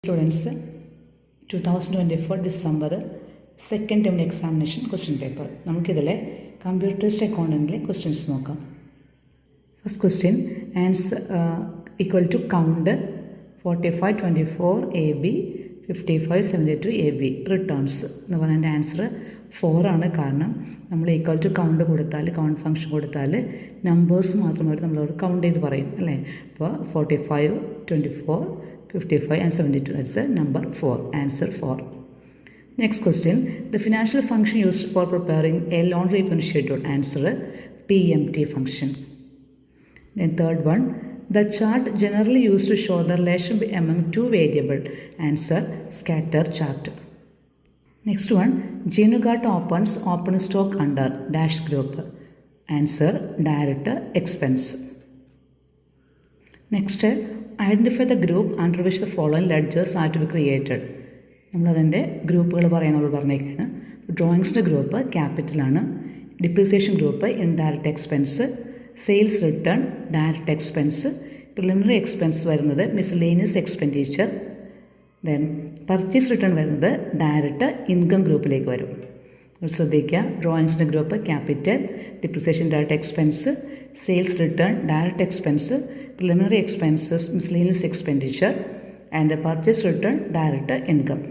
Students, 2024 December second term examination question paper. നമുക്കിതിലെ കമ്പ്യൂട്ടറിസ്റ്റ് അക്കൗണ്ടൻറ്റിലെ ക്വസ്റ്റ്യൻസ് നോക്കാം. First question answer equal to count 45, 24 AB, 55, 72 AB returns എന്ന് പറഞ്ഞതിൻ്റെ ആൻസർ 4 ആണ്. കാരണം നമ്മൾ ഈക്വൽ ടു കൗണ്ട് കൊടുത്താൽ, കൗണ്ട് ഫംഗ്ഷൻ കൊടുത്താൽ നമ്പേഴ്സ് മാത്രമായിട്ട് നമ്മളോട് കൗണ്ട് ചെയ്ത് പറയും അല്ലേ. അപ്പോൾ 45, 24, 55 and 72, that's number 4, answer 4. Next question, the financial function used for preparing a loan repayment schedule, answer PMT function. Then third one, the chart generally used to show the relation among two variables, answer scatter chart. Next one, Jenugat opens open stock under dash group, answer direct expense. Next, identify the group under which the following ledgers are to be created. നമ്മളതിൻ്റെ ഗ്രൂപ്പുകൾ പറയാൻ നമ്മൾ പറഞ്ഞേക്കാണ്. ഡ്രോയിങ്സിൻ്റെ group ക്യാപിറ്റലാണ്, depreciation group indirect expense, sales return direct expense, preliminary expense വരുന്നത് miscellaneous expenditure, then purchase return വരുന്നത് direct income ഗ്രൂപ്പിലേക്ക് വരും. ശ്രദ്ധിക്കുക, ഡ്രോയിങ്സിൻ്റെ group capital, depreciation direct expense, sales return direct expense, preliminary expenses, miscellaneous expenditure, and a purchase return direct income.